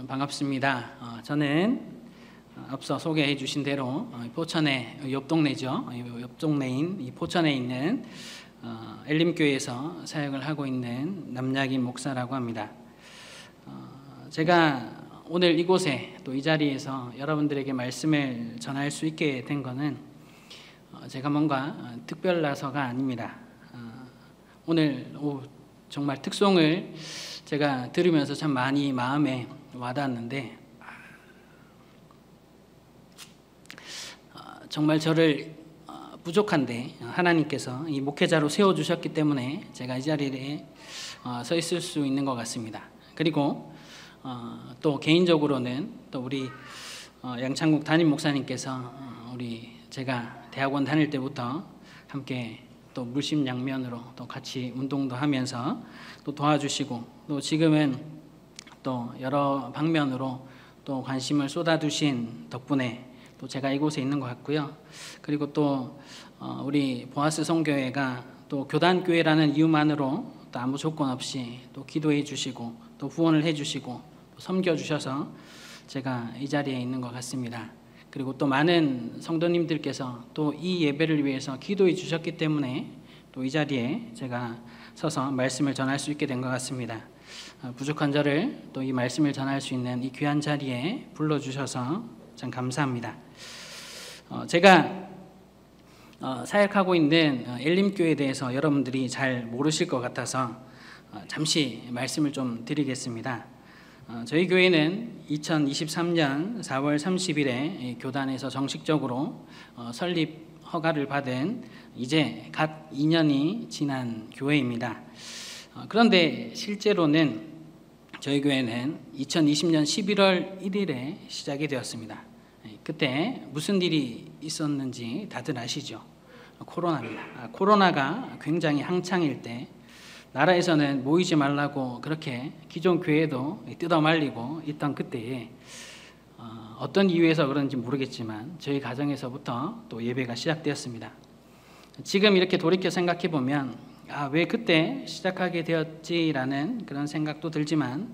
반갑습니다. 저는 앞서 소개해 주신 대로 포천의 옆 동네죠. 옆 동네인 이 포천에 있는 엘림교회에서 사역을 하고 있는 남약인 목사라고 합니다. 제가 오늘 이곳에 또 이 자리에서 여러분들에게 말씀을 전할 수 있게 된 것은 제가 뭔가 특별나서가 아닙니다. 오늘 정말 특송을 제가 들으면서 참 많이 마음에 와닿았는데 정말 저를 부족한데 하나님께서 이 목회자로 세워주셨기 때문에 제가 이 자리에 서 있을 수 있는 것 같습니다. 그리고 또 개인적으로는 또 우리 양창국 담임 목사님께서 제가 대학원 다닐 때부터 함께 또 물심양면으로 또 같이 운동도 하면서 또 도와주시고 또 지금은 또 여러 방면으로 또 관심을 쏟아두신 덕분에 또 제가 이곳에 있는 것 같고요. 그리고 또 우리 보아스 성교회가 또 교단교회라는 이유만으로 또 아무 조건 없이 또 기도해 주시고 또 후원을 해 주시고 또 섬겨 주셔서 제가 이 자리에 있는 것 같습니다. 그리고 또 많은 성도님들께서 또 이 예배를 위해서 기도해 주셨기 때문에 또 이 자리에 제가 서서 말씀을 전할 수 있게 된 것 같습니다. 부족한 저를 또 이 말씀을 전할 수 있는 이 귀한 자리에 불러주셔서 참 감사합니다. 제가 사역하고 있는 엘림교회에 대해서 여러분들이 잘 모르실 것 같아서 잠시 말씀을 좀 드리겠습니다. 저희 교회는 2023년 4월 30일에 교단에서 정식적으로 설립 허가를 받은 이제 갓 2년이 지난 교회입니다. 그런데 실제로는 저희 교회는 2020년 11월 1일에 시작이 되었습니다. 그때 무슨 일이 있었는지 다들 아시죠? 코로나입니다. 코로나가 굉장히 한창일 때 나라에서는 모이지 말라고 그렇게 기존 교회도 뜯어말리고 있던 그때에 어떤 이유에서 그런지 모르겠지만 저희 가정에서부터 또 예배가 시작되었습니다. 지금 이렇게 돌이켜 생각해 보면 왜 그때 시작하게 되었지라는 그런 생각도 들지만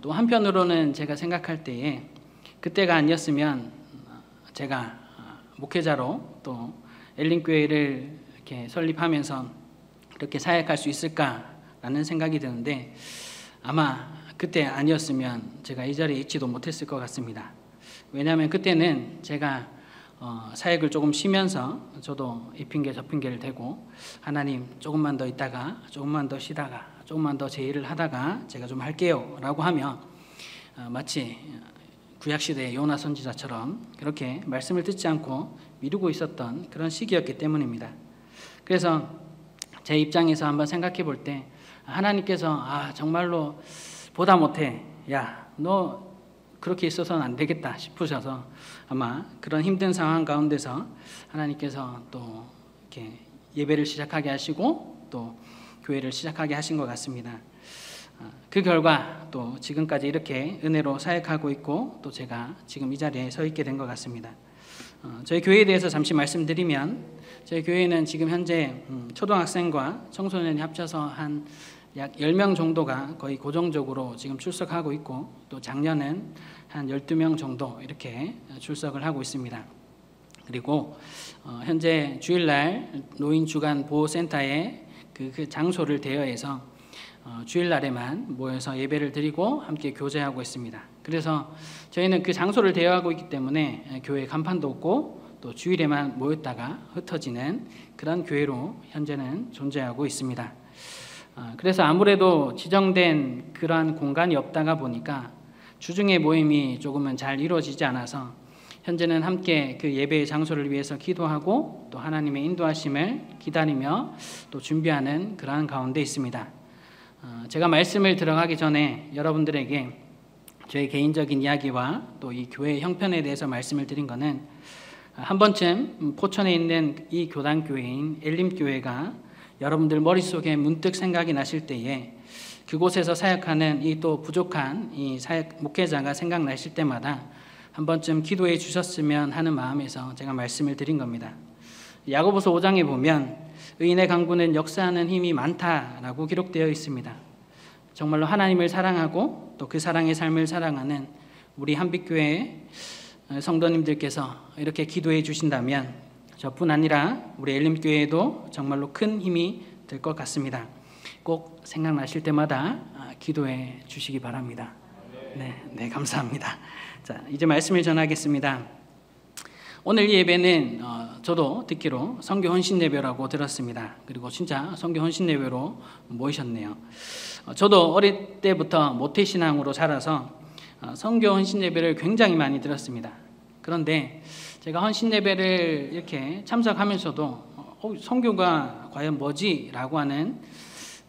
또 한편으로는 제가 생각할 때에 그때가 아니었으면 제가 목회자로 또 엘림교회를 이렇게 설립하면서 이렇게 사역할 수 있을까라는 생각이 드는데 아마 그때 아니었으면 제가 이 자리에 있지도 못했을 것 같습니다. 왜냐하면 그때는 제가 사역을 조금 쉬면서 저도 이 핑계 저 핑계를 대고 하나님 조금만 더 있다가 조금만 더 쉬다가 조금만 더 제 일을 하다가 제가 좀 할게요 라고 하며 마치 구약시대의 요나 선지자처럼 그렇게 말씀을 듣지 않고 미루고 있었던 그런 시기였기 때문입니다. 그래서 제 입장에서 한번 생각해 볼 때 하나님께서 정말로 보다 못해 너 그렇게 있어서는 안 되겠다 싶으셔서 아마 그런 힘든 상황 가운데서 하나님께서 또 이렇게 예배를 시작하게 하시고 또 교회를 시작하게 하신 것 같습니다. 그 결과 또 지금까지 이렇게 은혜로 사역하고 있고 또 제가 지금 이 자리에 서 있게 된 것 같습니다. 저희 교회에 대해서 잠시 말씀드리면 저희 교회는 지금 현재 초등학생과 청소년이 합쳐서 한 약 10명 정도가 거의 고정적으로 지금 출석하고 있고 또 작년은 한 12명 정도 이렇게 출석을 하고 있습니다. 그리고 현재 주일날 노인 주간 보호센터에 그 장소를 대여해서 주일날에만 모여서 예배를 드리고 함께 교제하고 있습니다. 그래서 저희는 그 장소를 대여하고 있기 때문에 교회 간판도 없고 또 주일에만 모였다가 흩어지는 그런 교회로 현재는 존재하고 있습니다. 그래서 아무래도 지정된 그러한 공간이 없다가 보니까 주중의 모임이 조금은 잘 이루어지지 않아서 현재는 함께 그 예배의 장소를 위해서 기도하고 또 하나님의 인도하심을 기다리며 또 준비하는 그러한 가운데 있습니다. 제가 말씀을 들어가기 전에 여러분들에게 저의 개인적인 이야기와 또 이 교회의 형편에 대해서 말씀을 드린 것은 한 번쯤 포천에 있는 이 교단교회인 엘림교회가 여러분들 머릿속에 문득 생각이 나실 때에 그곳에서 사역하는 이 또 부족한 이 사역 목회자가 생각나실 때마다 한 번쯤 기도해 주셨으면 하는 마음에서 제가 말씀을 드린 겁니다. 야고보서 5장에 보면 의인의 강구는 역사하는 힘이 많다라고 기록되어 있습니다. 정말로 하나님을 사랑하고 또 그 사랑의 삶을 살아가는 우리 한빛교회 성도님들께서 이렇게 기도해 주신다면 저뿐 아니라 우리 엘림교회에도 정말로 큰 힘이 될 것 같습니다. 꼭 생각나실 때마다 기도해 주시기 바랍니다. 네, 감사합니다. 자, 이제 말씀을 전하겠습니다. 오늘 예배는 저도 듣기로 선교 헌신 예배라고 들었습니다. 그리고 진짜 선교 헌신 예배로 모이셨네요. 저도 어릴 때부터 모태신앙으로 자라서 선교 헌신 예배를 굉장히 많이 들었습니다. 그런데 제가 헌신 예배를 이렇게 참석하면서도 선교가 과연 뭐지? 라고 하는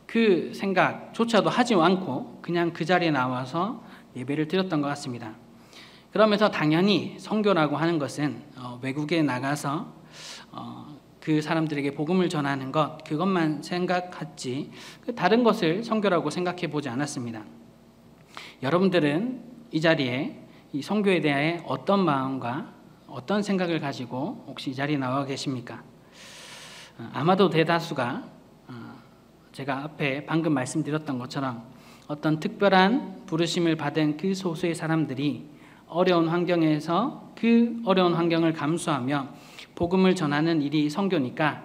그 생각조차도 하지 않고 그냥 그 자리에 나와서 예배를 드렸던 것 같습니다. 그러면서 당연히 선교라고 하는 것은 외국에 나가서 그 사람들에게 복음을 전하는 것, 그것만 생각했지 다른 것을 선교라고 생각해 보지 않았습니다. 여러분들은 이 자리에 이 선교에 대해 어떤 마음과 어떤 생각을 가지고 혹시 이 자리에 나와 계십니까? 아마도 대다수가 제가 앞에 방금 말씀드렸던 것처럼 어떤 특별한 부르심을 받은 그 소수의 사람들이 어려운 환경에서 그 어려운 환경을 감수하며 복음을 전하는 일이 선교니까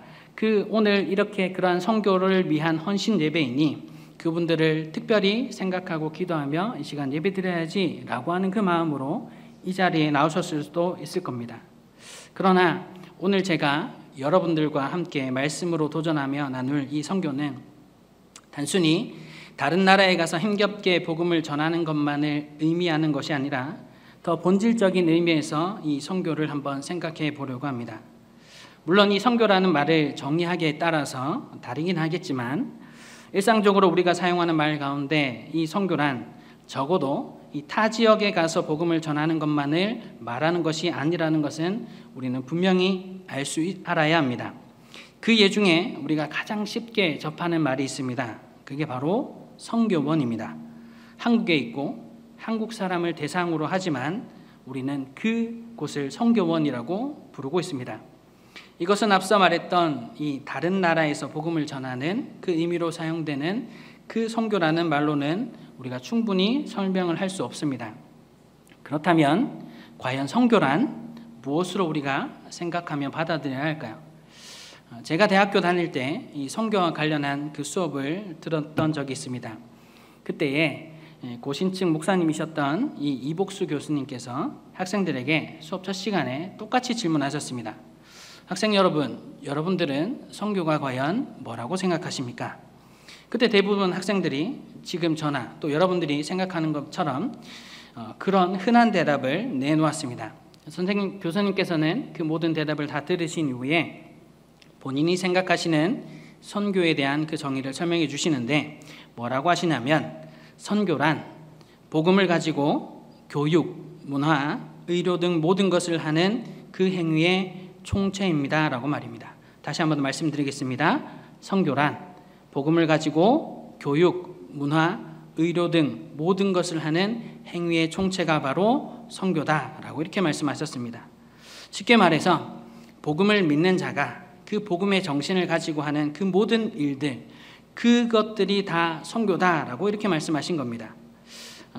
오늘 이렇게 그러한 선교를 위한 헌신 예배이니 그분들을 특별히 생각하고 기도하며 이 시간 예배 드려야지 라고 하는 그 마음으로 이 자리에 나오셨을 수도 있을 겁니다. 그러나 오늘 제가 여러분들과 함께 말씀으로 도전하며 나눌 이 선교는 단순히 다른 나라에 가서 힘겹게 복음을 전하는 것만을 의미하는 것이 아니라 더 본질적인 의미에서 이 선교를 한번 생각해 보려고 합니다. 물론 이 선교라는 말을 정의하기에 따라서 다르긴 하겠지만 일상적으로 우리가 사용하는 말 가운데 이 선교란 적어도 이 타 지역에 가서 복음을 전하는 것만을 말하는 것이 아니라는 것은 우리는 분명히 알아야 합니다. 그 예 중에 우리가 가장 쉽게 접하는 말이 있습니다. 그게 바로 선교원입니다. 한국에 있고 한국 사람을 대상으로 하지만 우리는 그곳을 선교원이라고 부르고 있습니다. 이것은 앞서 말했던 이 다른 나라에서 복음을 전하는 그 의미로 사용되는 그 선교라는 말로는 우리가 충분히 설명을 할 수 없습니다. 그렇다면 과연 선교란 무엇으로 우리가 생각하며 받아들여야 할까요? 제가 대학교 다닐 때 이 선교와 관련한 그 수업을 들었던 적이 있습니다. 그때에 고신층 목사님이셨던 이 이복수 교수님께서 학생들에게 수업 첫 시간에 똑같이 질문하셨습니다. 학생 여러분, 여러분들은 선교가 과연 뭐라고 생각하십니까? 그때 대부분 학생들이 지금 저나 또 여러분들이 생각하는 것처럼 그런 흔한 대답을 내놓았습니다. 교수님께서는 그 모든 대답을 다 들으신 이후에 본인이 생각하시는 선교에 대한 그 정의를 설명해 주시는데 뭐라고 하시냐면 선교란 복음을 가지고 교육, 문화, 의료 등 모든 것을 하는 그 행위의 총체입니다 라고 말입니다. 다시 한번 더 말씀드리겠습니다. 선교란 복음을 가지고 교육, 문화, 의료 등 모든 것을 하는 행위의 총체가 바로 선교다라고 이렇게 말씀하셨습니다. 쉽게 말해서 복음을 믿는 자가 그 복음의 정신을 가지고 하는 그 모든 일들, 그것들이 다 선교다라고 이렇게 말씀하신 겁니다.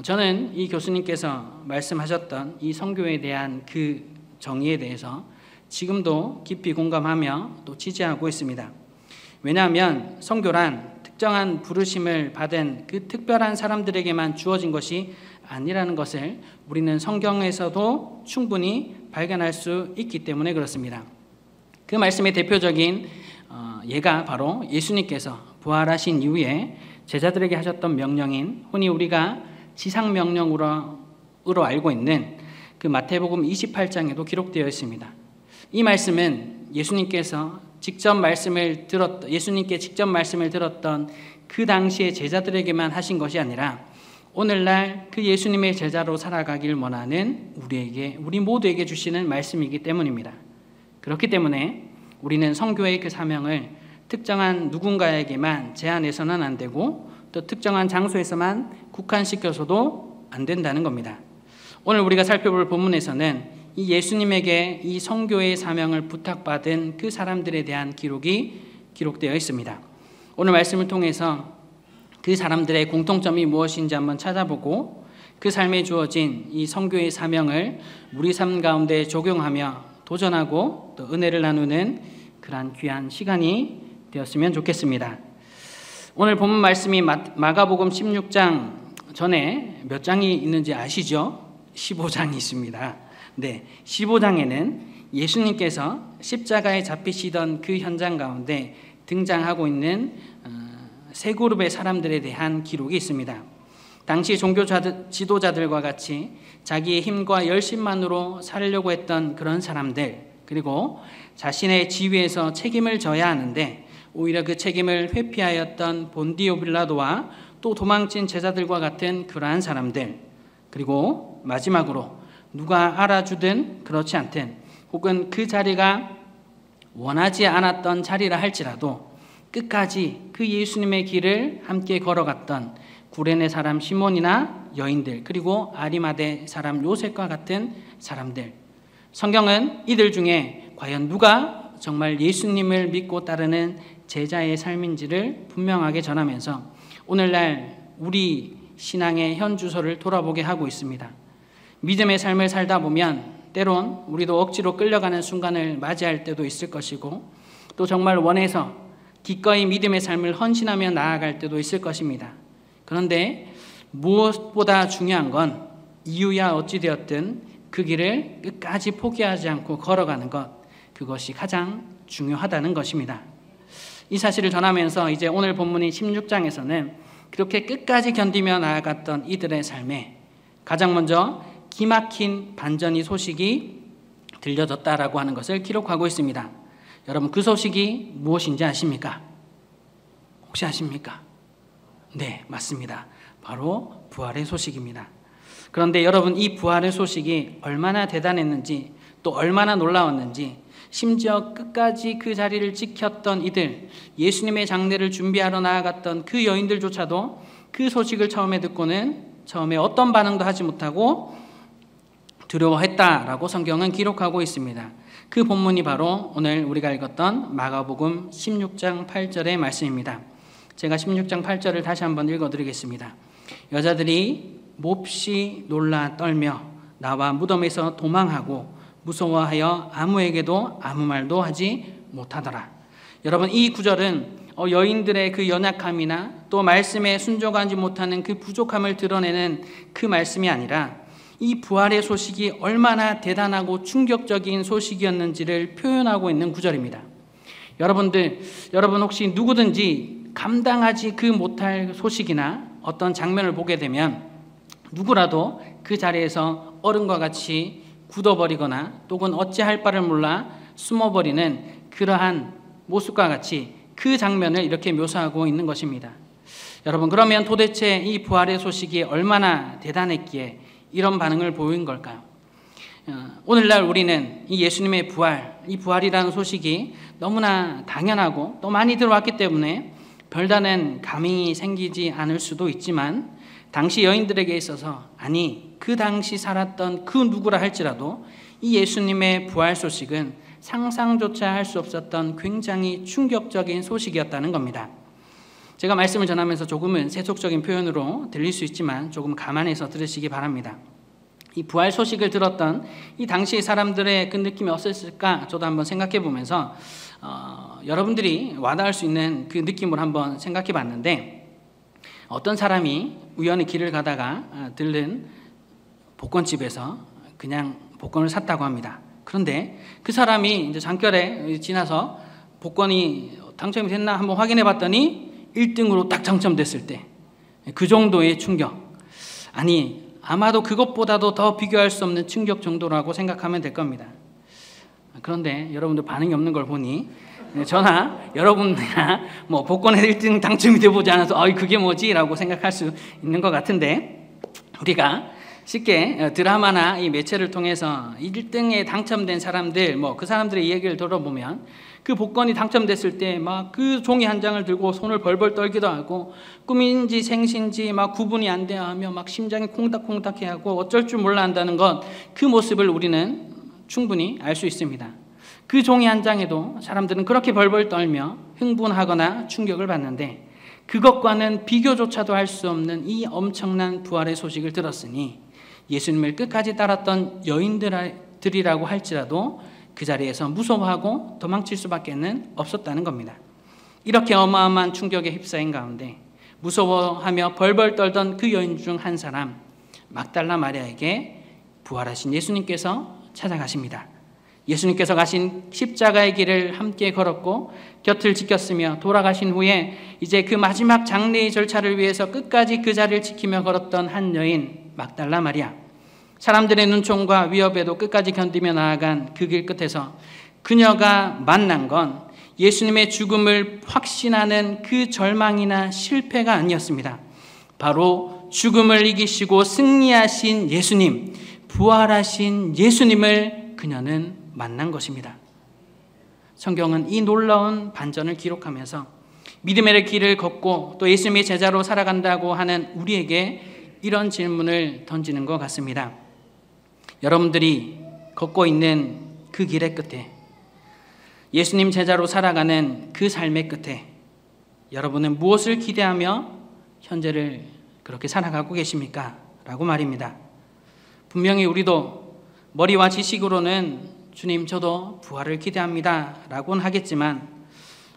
저는 이 교수님께서 말씀하셨던 이 선교에 대한 그 정의에 대해서 지금도 깊이 공감하며 또 지지하고 있습니다. 왜냐하면 선교란 특정한 부르심을 받은 그 특별한 사람들에게만 주어진 것이 아니라는 것을 우리는 성경에서도 충분히 발견할 수 있기 때문에 그렇습니다. 그 말씀의 대표적인 예가 바로 예수님께서 부활하신 이후에 제자들에게 하셨던 명령인 흔히 우리가 지상명령으로 알고 있는 그 마태복음 28장에도 기록되어 있습니다. 이 말씀은 예수님께 직접 말씀을 들었던 그 당시의 제자들에게만 하신 것이 아니라 오늘날 그 예수님의 제자로 살아가길 원하는 우리 모두에게 주시는 말씀이기 때문입니다. 그렇기 때문에 우리는 선교의 그 사명을 특정한 누군가에게만 제한해서는 안 되고 또 특정한 장소에서만 국한시켜서도 안 된다는 겁니다. 오늘 우리가 살펴볼 본문에서는 이 예수님에게 이 선교의 사명을 부탁받은 그 사람들에 대한 기록이 기록되어 있습니다. 오늘 말씀을 통해서 그 사람들의 공통점이 무엇인지 한번 찾아보고 그 삶에 주어진 이 선교의 사명을 우리 삶 가운데 적용하며 도전하고 또 은혜를 나누는 그러한 귀한 시간이 되었으면 좋겠습니다. 오늘 본문 말씀이 마가복음 16장 전에 몇 장이 있는지 아시죠? 15장이 있습니다. 네, 15장에는 예수님께서 십자가에 잡히시던 그 현장 가운데 등장하고 있는 세 그룹의 사람들에 대한 기록이 있습니다. 당시 종교 지도자들과 같이 자기의 힘과 열심만으로 살려고 했던 그런 사람들, 그리고 자신의 지위에서 책임을 져야 하는데 오히려 그 책임을 회피하였던 본디오 빌라도와 또 도망친 제자들과 같은 그러한 사람들, 그리고 마지막으로 누가 알아주든 그렇지 않든 혹은 그 자리가 원하지 않았던 자리라 할지라도 끝까지 그 예수님의 길을 함께 걸어갔던 구레네 사람 시몬이나 여인들, 그리고 아리마대 사람 요셉과 같은 사람들, 성경은 이들 중에 과연 누가 정말 예수님을 믿고 따르는 제자의 삶인지를 분명하게 전하면서 오늘날 우리 신앙의 현주소를 돌아보게 하고 있습니다. 믿음의 삶을 살다 보면 때론 우리도 억지로 끌려가는 순간을 맞이할 때도 있을 것이고 또 정말 원해서 기꺼이 믿음의 삶을 헌신하며 나아갈 때도 있을 것입니다. 그런데 무엇보다 중요한 건 이유야 어찌되었든 그 길을 끝까지 포기하지 않고 걸어가는 것, 그것이 가장 중요하다는 것입니다. 이 사실을 전하면서 이제 오늘 본문인 16장에서는 그렇게 끝까지 견디며 나아갔던 이들의 삶에 가장 먼저 기막힌 반전의 소식이 들려졌다라고 하는 것을 기록하고 있습니다. 여러분, 그 소식이 무엇인지 아십니까? 혹시 아십니까? 네, 맞습니다. 바로 부활의 소식입니다. 그런데 여러분, 이 부활의 소식이 얼마나 대단했는지 또 얼마나 놀라웠는지, 심지어 끝까지 그 자리를 지켰던 이들, 예수님의 장례를 준비하러 나아갔던 그 여인들조차도 그 소식을 처음에 듣고는 처음에 어떤 반응도 하지 못하고 두려워했다라고 성경은 기록하고 있습니다. 그 본문이 바로 오늘 우리가 읽었던 마가복음 16장 8절의 말씀입니다. 제가 16장 8절을 다시 한번 읽어드리겠습니다. 여자들이 몹시 놀라 떨며 나와 무덤에서 도망하고 무서워하여 아무에게도 아무 말도 하지 못하더라. 여러분, 이 구절은 여인들의 그 연약함이나 또 말씀에 순종하지 못하는 그 부족함을 드러내는 그 말씀이 아니라 이 부활의 소식이 얼마나 대단하고 충격적인 소식이었는지를 표현하고 있는 구절입니다. 여러분 혹시 누구든지 감당하지 그 못할 소식이나 어떤 장면을 보게 되면 누구라도 그 자리에서 얼음과 같이 굳어버리거나 또는 어찌할 바를 몰라 숨어버리는 그러한 모습과 같이 그 장면을 이렇게 묘사하고 있는 것입니다. 여러분, 그러면 도대체 이 부활의 소식이 얼마나 대단했기에 이런 반응을 보인 걸까요? 오늘날 우리는 이 예수님의 부활, 이 부활이라는 소식이 너무나 당연하고 또 많이 들어왔기 때문에 별다른 감흥이 생기지 않을 수도 있지만 당시 여인들에게 있어서, 아니 그 당시 살았던 그 누구라 할지라도 이 예수님의 부활 소식은 상상조차 할 수 없었던 굉장히 충격적인 소식이었다는 겁니다. 제가 말씀을 전하면서 조금은 세속적인 표현으로 들릴 수 있지만 조금 감안해서 들으시기 바랍니다. 이 부활 소식을 들었던 이 당시 사람들의 그 느낌이 어땠을까 저도 한번 생각해 보면서 여러분들이 와닿을 수 있는 그 느낌을 한번 생각해 봤는데, 어떤 사람이 우연히 길을 가다가 들른 복권집에서 그냥 복권을 샀다고 합니다. 그런데 그 사람이 이제 장결에 지나서 복권이 당첨이 됐나 한번 확인해 봤더니 1등으로 딱 당첨됐을 때 그 정도의 충격, 아니 아마도 그것보다도 더 비교할 수 없는 충격 정도라고 생각하면 될 겁니다. 그런데 여러분들 반응이 없는 걸 보니 저나 여러분이나 뭐 복권에 1등 당첨이 되보지 않아서 그게 뭐지? 라고 생각할 수 있는 것 같은데, 우리가 쉽게 드라마나 이 매체를 통해서 1등에 당첨된 사람들, 그 사람들의 이야기를 들어보면 그 복권이 당첨됐을 때 막 그 종이 한 장을 들고 손을 벌벌 떨기도 하고 꿈인지 생신지 막 구분이 안 돼야 하며 막 심장이 콩닥콩닥해 하고 어쩔 줄 몰라 한다는 것, 그 모습을 우리는 충분히 알 수 있습니다. 그 종이 한 장에도 사람들은 그렇게 벌벌 떨며 흥분하거나 충격을 받는데, 그것과는 비교조차도 할 수 없는 이 엄청난 부활의 소식을 들었으니 예수님을 끝까지 따랐던 여인들이라고 할지라도 그 자리에서 무서워하고 도망칠 수밖에 없었다는 겁니다. 이렇게 어마어마한 충격에 휩싸인 가운데 무서워하며 벌벌 떨던 그 여인 중 한 사람, 막달라 마리아에게 부활하신 예수님께서 찾아가십니다. 예수님께서 가신 십자가의 길을 함께 걸었고 곁을 지켰으며 돌아가신 후에 이제 그 마지막 장례의 절차를 위해서 끝까지 그 자리를 지키며 걸었던 한 여인, 막달라 마리아. 사람들의 눈총과 위협에도 끝까지 견디며 나아간 그 길 끝에서 그녀가 만난 건 예수님의 죽음을 확신하는 그 절망이나 실패가 아니었습니다. 바로 죽음을 이기시고 승리하신 예수님, 부활하신 예수님을 그녀는 만난 것입니다. 성경은 이 놀라운 반전을 기록하면서 믿음의 길을 걷고 또 예수님의 제자로 살아간다고 하는 우리에게 이런 질문을 던지는 것 같습니다. 여러분들이 걷고 있는 그 길의 끝에, 예수님 제자로 살아가는 그 삶의 끝에 여러분은 무엇을 기대하며 현재를 그렇게 살아가고 계십니까? 라고 말입니다. 분명히 우리도 머리와 지식으로는 주님 저도 부활을 기대합니다 라고는 하겠지만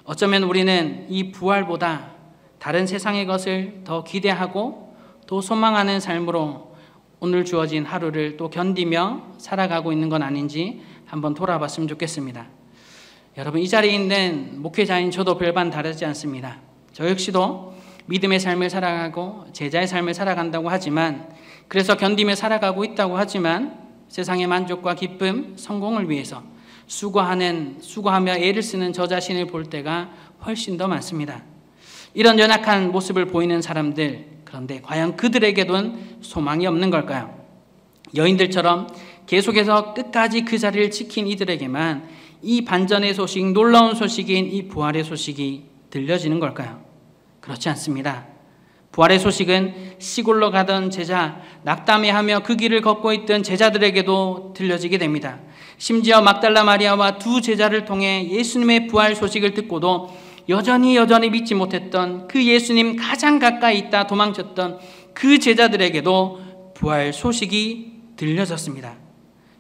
어쩌면 우리는 이 부활보다 다른 세상의 것을 더 기대하고 또 소망하는 삶으로 오늘 주어진 하루를 또 견디며 살아가고 있는 건 아닌지 한번 돌아봤으면 좋겠습니다. 여러분, 이 자리에 있는 목회자인 저도 별반 다르지 않습니다. 저 역시도 믿음의 삶을 살아가고 제자의 삶을 살아간다고 하지만, 그래서 견디며 살아가고 있다고 하지만 세상의 만족과 기쁨, 성공을 위해서 수고하며 애를 쓰는 저 자신을 볼 때가 훨씬 더 많습니다. 이런 연약한 모습을 보이는 사람들, 그런데 과연 그들에게도 소망이 없는 걸까요? 여인들처럼 계속해서 끝까지 그 자리를 지킨 이들에게만 이 반전의 소식, 놀라운 소식인 이 부활의 소식이 들려지는 걸까요? 그렇지 않습니다. 부활의 소식은 시골로 가던 제자, 낙담해하며 그 길을 걷고 있던 제자들에게도 들려지게 됩니다. 심지어 막달라 마리아와 두 제자를 통해 예수님의 부활 소식을 듣고도 여전히 믿지 못했던 그 예수님 가장 가까이 있다 도망쳤던 그 제자들에게도 부활 소식이 들려졌습니다.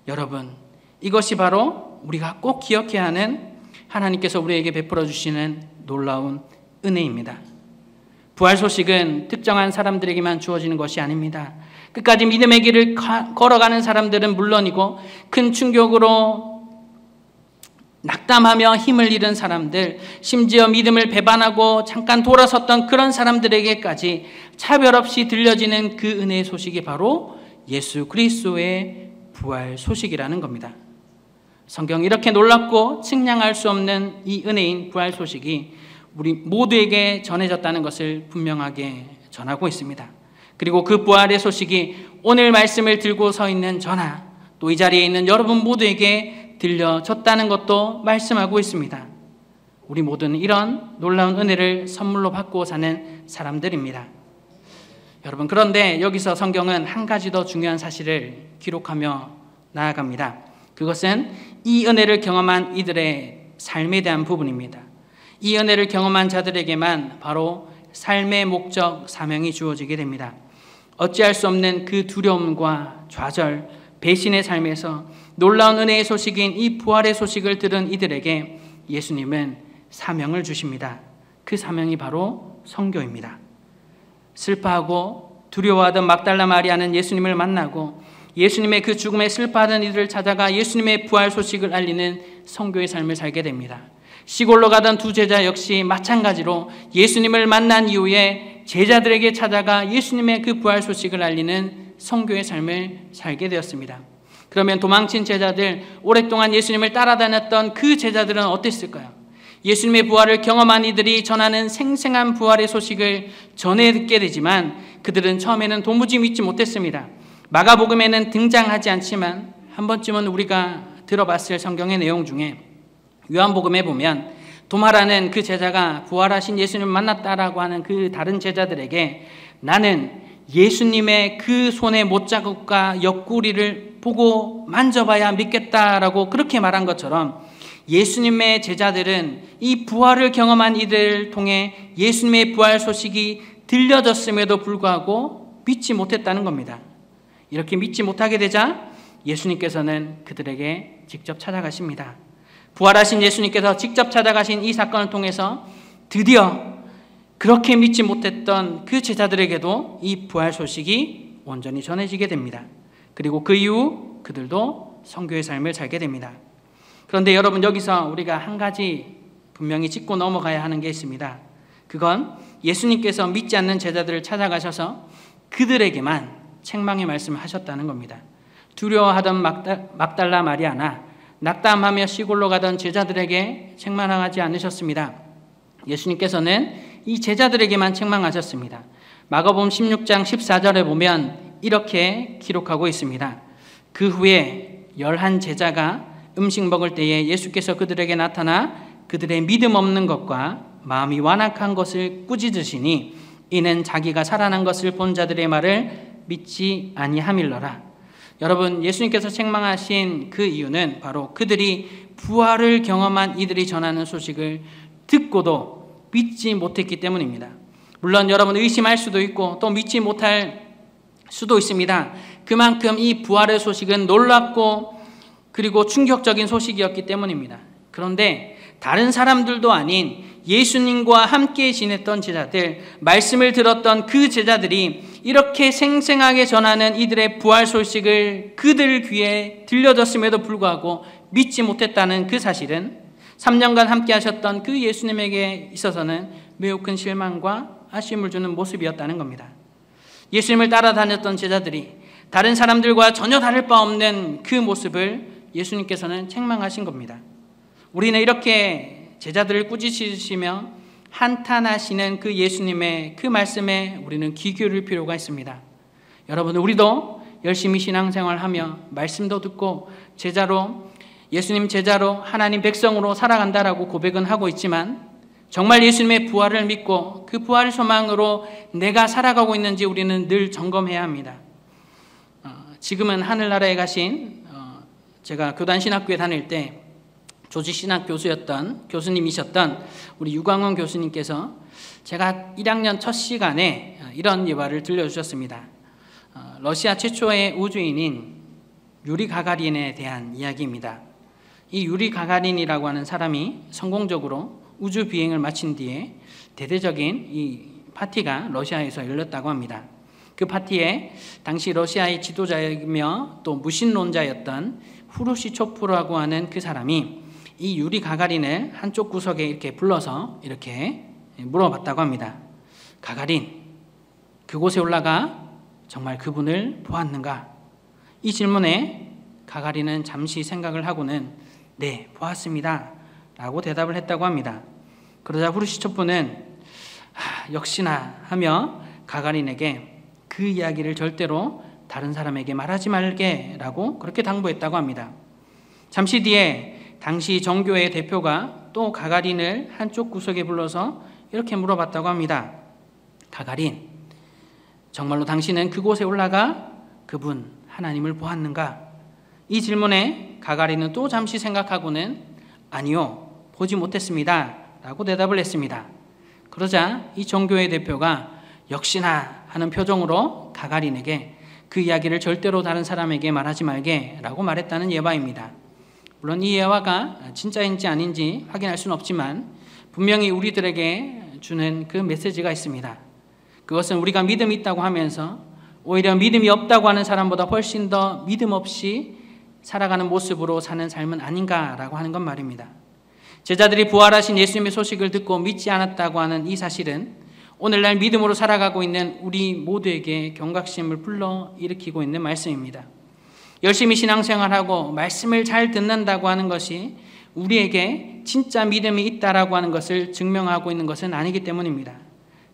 여러분, 이것이 바로 우리가 꼭 기억해야 하는 하나님께서 우리에게 베풀어 주시는 놀라운 은혜입니다. 부활 소식은 특정한 사람들에게만 주어지는 것이 아닙니다. 끝까지 믿음의 길을 걸어가는 사람들은 물론이고 큰 충격으로 낙담하며 힘을 잃은 사람들, 심지어 믿음을 배반하고 잠깐 돌아섰던 그런 사람들에게까지 차별 없이 들려지는 그 은혜의 소식이 바로 예수 그리스도의 부활 소식이라는 겁니다. 성경 이렇게 놀랍고 측량할 수 없는 이 은혜인 부활 소식이 우리 모두에게 전해졌다는 것을 분명하게 전하고 있습니다. 그리고 그 부활의 소식이 오늘 말씀을 들고 서 있는 저나 또 이 자리에 있는 여러분 모두에게 들려졌다는 것도 말씀하고 있습니다. 우리 모두는 이런 놀라운 은혜를 선물로 받고 사는 사람들입니다. 여러분, 그런데 여기서 성경은 한 가지 더 중요한 사실을 기록하며 나아갑니다. 그것은 이 은혜를 경험한 이들의 삶에 대한 부분입니다. 이 은혜를 경험한 자들에게만 바로 삶의 목적, 사명이 주어지게 됩니다. 어찌할 수 없는 그 두려움과 좌절, 배신의 삶에서 놀라운 은혜의 소식인 이 부활의 소식을 들은 이들에게 예수님은 사명을 주십니다. 그 사명이 바로 선교입니다. 슬퍼하고 두려워하던 막달라 마리아는 예수님을 만나고 예수님의 그 죽음에 슬퍼하던 이들을 찾아가 예수님의 부활 소식을 알리는 선교의 삶을 살게 됩니다. 시골로 가던 두 제자 역시 마찬가지로 예수님을 만난 이후에 제자들에게 찾아가 예수님의 그 부활 소식을 알리는 선교의 삶을 살게 되었습니다. 그러면 도망친 제자들, 오랫동안 예수님을 따라다녔던 그 제자들은 어땠을까요? 예수님의 부활을 경험한 이들이 전하는 생생한 부활의 소식을 전해 듣게 되지만 그들은 처음에는 도무지 믿지 못했습니다. 마가복음에는 등장하지 않지만 한 번쯤은 우리가 들어봤을 성경의 내용 중에 요한복음에 보면 도마라는 그 제자가 부활하신 예수님을 만났다라고 하는 그 다른 제자들에게 나는 예수님의 그 손의 못자국과 옆구리를 보고 만져봐야 믿겠다라고 그렇게 말한 것처럼 예수님의 제자들은 이 부활을 경험한 이들을 통해 예수님의 부활 소식이 들려졌음에도 불구하고 믿지 못했다는 겁니다. 이렇게 믿지 못하게 되자 예수님께서는 그들에게 직접 찾아가십니다. 부활하신 예수님께서 직접 찾아가신 이 사건을 통해서 드디어 그렇게 믿지 못했던 그 제자들에게도 이 부활 소식이 온전히 전해지게 됩니다. 그리고 그 이후 그들도 선교의 삶을 살게 됩니다. 그런데 여러분, 여기서 우리가 한 가지 분명히 짚고 넘어가야 하는 게 있습니다. 그건 예수님께서 믿지 않는 제자들을 찾아가셔서 그들에게만 책망의 말씀을 하셨다는 겁니다. 두려워하던 막달라 마리아나 낙담하며 시골로 가던 제자들에게 책망하지 않으셨습니다. 예수님께서는 이 제자들에게만 책망하셨습니다. 마가복음 16장 14절에 보면 이렇게 기록하고 있습니다. 그 후에 11 제자가 음식 먹을 때에 예수께서 그들에게 나타나 그들의 믿음 없는 것과 마음이 완악한 것을 꾸짖으시니 이는 자기가 살아난 것을 본 자들의 말을 믿지 아니함일러라. 여러분, 예수님께서 책망하신 그 이유는 바로 그들이 부활을 경험한 이들이 전하는 소식을 듣고도 믿지 못했기 때문입니다. 물론 여러분, 의심할 수도 있고 또 믿지 못할 수도 있습니다. 그만큼 이 부활의 소식은 놀랍고 그리고 충격적인 소식이었기 때문입니다. 그런데 다른 사람들도 아닌 예수님과 함께 지냈던 제자들, 말씀을 들었던 그 제자들이 이렇게 생생하게 전하는 이들의 부활 소식을 그들 귀에 들려졌음에도 불구하고 믿지 못했다는 그 사실은 3년간 함께 하셨던 그 예수님에게 있어서는 매우 큰 실망과 아쉬움을 주는 모습이었다는 겁니다. 예수님을 따라다녔던 제자들이 다른 사람들과 전혀 다를 바 없는 그 모습을 예수님께서는 책망하신 겁니다. 우리는 이렇게 제자들을 꾸짖으시며 한탄하시는 그 예수님의 그 말씀에 우리는 귀 기울일 필요가 있습니다. 여러분, 우리도 열심히 신앙생활하며 말씀도 듣고 제자로, 예수님 제자로 하나님 백성으로 살아간다라고 고백은 하고 있지만 정말 예수님의 부활을 믿고 그 부활 소망으로 내가 살아가고 있는지 우리는 늘 점검해야 합니다. 지금은 하늘나라에 가신 제가 교단신학교에 다닐 때 조지신학 교수님이셨던 우리 유광원 교수님께서 제가 1학년 첫 시간에 이런 예화를 들려주셨습니다. 러시아 최초의 우주인인 유리 가가린에 대한 이야기입니다. 이 유리 가가린이라고 하는 사람이 성공적으로 우주 비행을 마친 뒤에 대대적인 이 파티가 러시아에서 열렸다고 합니다. 그 파티에 당시 러시아의 지도자이며 또 무신론자였던 후르시초프라고 하는 그 사람이 이 유리 가가린을 한쪽 구석에 이렇게 불러서 이렇게 물어봤다고 합니다. 가가린, 그곳에 올라가 정말 그분을 보았는가? 이 질문에 가가린은 잠시 생각을 하고는 네, 보았습니다 라고 대답을 했다고 합니다. 그러자 후르시초프는 역시나 하며 가가린에게 그 이야기를 절대로 다른 사람에게 말하지 말게 라고 그렇게 당부했다고 합니다. 잠시 뒤에 당시 정교회 대표가 또 가가린을 한쪽 구석에 불러서 이렇게 물어봤다고 합니다. 가가린, 정말로 당신은 그곳에 올라가 그분 하나님을 보았는가? 이 질문에 가가린은 또 잠시 생각하고는 아니요, 보지 못했습니다 라고 대답을 했습니다. 그러자 이 정교회 대표가 역시나 하는 표정으로 가가린에게 그 이야기를 절대로 다른 사람에게 말하지 말게 라고 말했다는 예화입니다. 물론 이 예화가 진짜인지 아닌지 확인할 수는 없지만 분명히 우리들에게 주는 그 메시지가 있습니다. 그것은 우리가 믿음이 있다고 하면서 오히려 믿음이 없다고 하는 사람보다 훨씬 더 믿음 없이 살아가는 모습으로 사는 삶은 아닌가라고 하는 건 말입니다. 제자들이 부활하신 예수님의 소식을 듣고 믿지 않았다고 하는 이 사실은 오늘날 믿음으로 살아가고 있는 우리 모두에게 경각심을 불러일으키고 있는 말씀입니다. 열심히 신앙생활하고 말씀을 잘 듣는다고 하는 것이 우리에게 진짜 믿음이 있다라고 하는 것을 증명하고 있는 것은 아니기 때문입니다.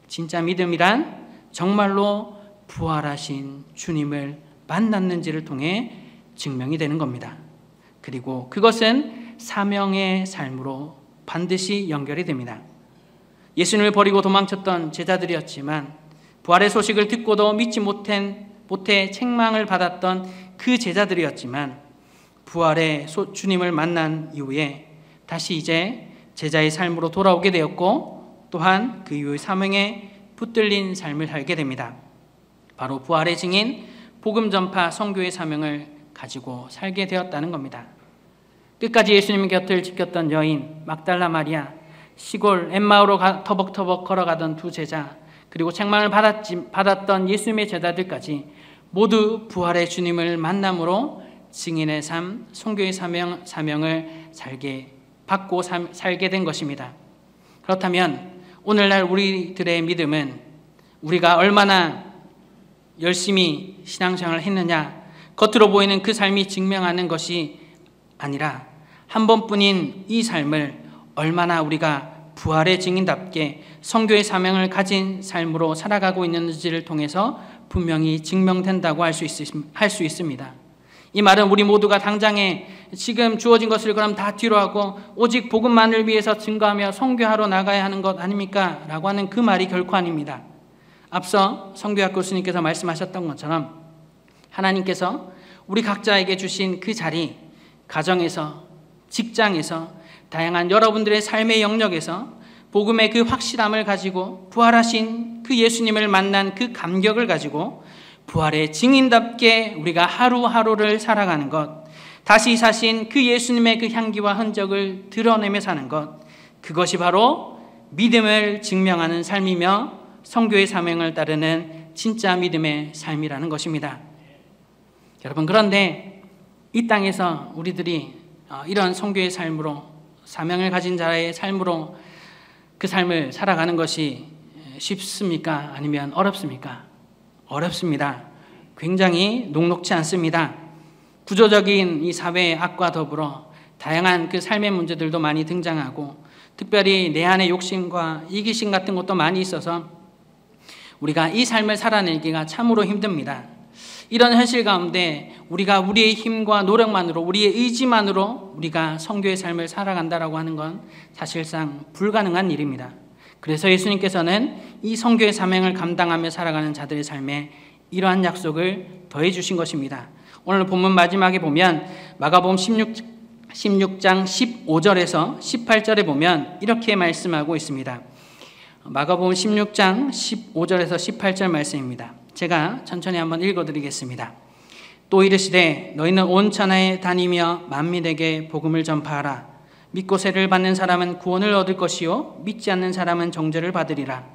진짜 믿음이란 정말로 부활하신 주님을 만났는지를 통해 증명이 되는 겁니다. 그리고 그것은 사명의 삶으로 반드시 연결이 됩니다. 예수님을 버리고 도망쳤던 제자들이었지만 부활의 소식을 듣고도 믿지 못해 책망을 받았던 그 제자들이었지만 부활의 주님을 만난 이후에 다시 이제 제자의 삶으로 돌아오게 되었고 또한 그 이후의 사명에 붙들린 삶을 살게 됩니다. 바로 부활의 증인, 복음 전파, 선교의 사명을 가지고 살게 되었다는 겁니다. 끝까지 예수님의 곁을 지켰던 여인 막달라 마리아, 시골 엠마오로 터벅터벅 걸어가던 두 제자, 그리고 책망을 받았던 예수님의 제자들까지 모두 부활의 주님을 만남으로 증인의 삶, 선교의 사명을 살게 된 것입니다. 그렇다면 오늘날 우리들의 믿음은 우리가 얼마나 열심히 신앙생활을 했느냐, 겉으로 보이는 그 삶이 증명하는 것이 아니라 한 번뿐인 이 삶을 얼마나 우리가 부활의 증인답게 선교의 사명을 가진 삶으로 살아가고 있는지를 통해서 분명히 증명된다고 할 수 있습니다. 이 말은 우리 모두가 당장에 지금 주어진 것을 그럼 다 뒤로 하고 오직 복음만을 위해서 증거하며 선교하러 나가야 하는 것 아닙니까? 라고 하는 그 말이 결코 아닙니다. 앞서 성교학 교수님께서 말씀하셨던 것처럼 하나님께서 우리 각자에게 주신 그 자리, 가정에서, 직장에서, 다양한 여러분들의 삶의 영역에서 복음의 그 확실함을 가지고 부활하신 그 예수님을 만난 그 감격을 가지고 부활의 증인답게 우리가 하루하루를 살아가는 것, 다시 사신 그 예수님의 그 향기와 흔적을 드러내며 사는 것, 그것이 바로 믿음을 증명하는 삶이며 선교의 사명을 따르는 진짜 믿음의 삶이라는 것입니다. 여러분, 그런데 이 땅에서 우리들이 이런 선교의 삶으로, 사명을 가진 자의 삶으로 그 삶을 살아가는 것이 쉽습니까? 아니면 어렵습니까? 어렵습니다. 굉장히 녹록지 않습니다. 구조적인 이 사회의 악과 더불어 다양한 그 삶의 문제들도 많이 등장하고, 특별히 내 안의 욕심과 이기심 같은 것도 많이 있어서 우리가 이 삶을 살아내기가 참으로 힘듭니다. 이런 현실 가운데 우리가 우리의 힘과 노력만으로, 우리의 의지만으로 우리가 선교의 삶을 살아간다라고 하는 건 사실상 불가능한 일입니다. 그래서 예수님께서는 이 선교의 사명을 감당하며 살아가는 자들의 삶에 이러한 약속을 더해 주신 것입니다. 오늘 본문 마지막에 보면 마가복음 16장 15절에서 18절에 보면 이렇게 말씀하고 있습니다. 마가복음 16장 15절에서 18절 말씀입니다. 제가 천천히 한번 읽어드리겠습니다. 또 이르시되 너희는 온 천하에 다니며 만민에게 복음을 전파하라. 믿고 세를 받는 사람은 구원을 얻을 것이요 믿지 않는 사람은 정죄를 받으리라.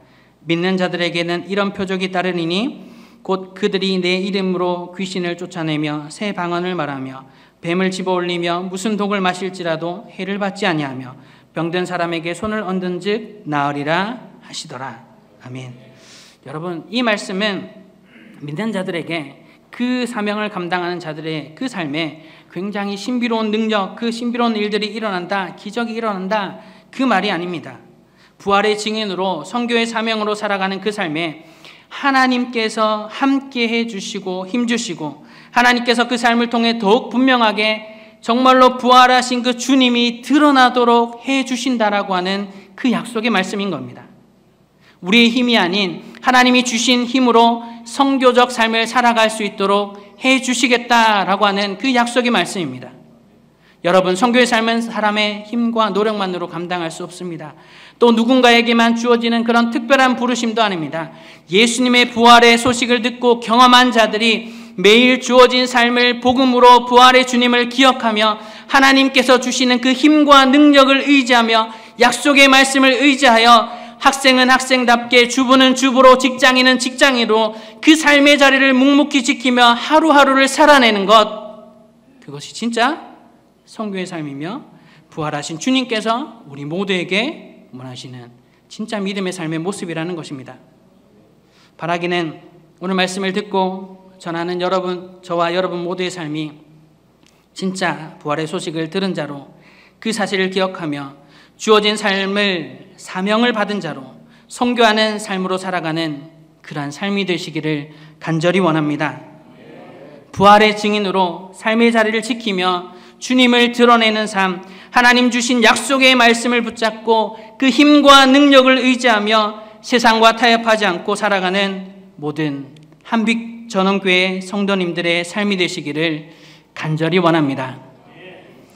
믿는 자들에게는 이런 표적이 따르리니 곧 그들이 내 이름으로 귀신을 쫓아내며 새 방언을 말하며 뱀을 집어올리며 무슨 독을 마실지라도 해를 받지 아니하며 병든 사람에게 손을 얹은즉 나으리라 하시더라. 아멘. 여러분, 이 말씀은 믿는 자들에게, 그 사명을 감당하는 자들의 그 삶에 굉장히 신비로운 능력, 그 신비로운 일들이 일어난다, 기적이 일어난다, 그 말이 아닙니다. 부활의 증인으로 선교의 사명으로 살아가는 그 삶에 하나님께서 함께 해주시고 힘주시고, 하나님께서 그 삶을 통해 더욱 분명하게 정말로 부활하신 그 주님이 드러나도록 해주신다라고 하는 그 약속의 말씀인 겁니다. 우리의 힘이 아닌 하나님이 주신 힘으로 선교적 삶을 살아갈 수 있도록 해주시겠다라고 하는 그 약속의 말씀입니다. 여러분, 선교의 삶은 사람의 힘과 노력만으로 감당할 수 없습니다. 또 누군가에게만 주어지는 그런 특별한 부르심도 아닙니다. 예수님의 부활의 소식을 듣고 경험한 자들이 매일 주어진 삶을 복음으로 부활의 주님을 기억하며 하나님께서 주시는 그 힘과 능력을 의지하며 약속의 말씀을 의지하여 학생은 학생답게, 주부는 주부로, 직장인은 직장인으로 그 삶의 자리를 묵묵히 지키며 하루하루를 살아내는 것, 그것이 진짜 선교의 삶이며 부활하신 주님께서 우리 모두에게 원하시는 진짜 믿음의 삶의 모습이라는 것입니다. 바라기는 오늘 말씀을 듣고 전하는 여러분, 저와 여러분 모두의 삶이 진짜 부활의 소식을 들은 자로, 그 사실을 기억하며 주어진 삶을, 사명을 받은 자로 선교하는 삶으로 살아가는 그러한 삶이 되시기를 간절히 원합니다. 부활의 증인으로 삶의 자리를 지키며 주님을 드러내는 삶, 하나님 주신 약속의 말씀을 붙잡고 그 힘과 능력을 의지하며 세상과 타협하지 않고 살아가는 모든 한빛 전원교회 성도님들의 삶이 되시기를 간절히 원합니다.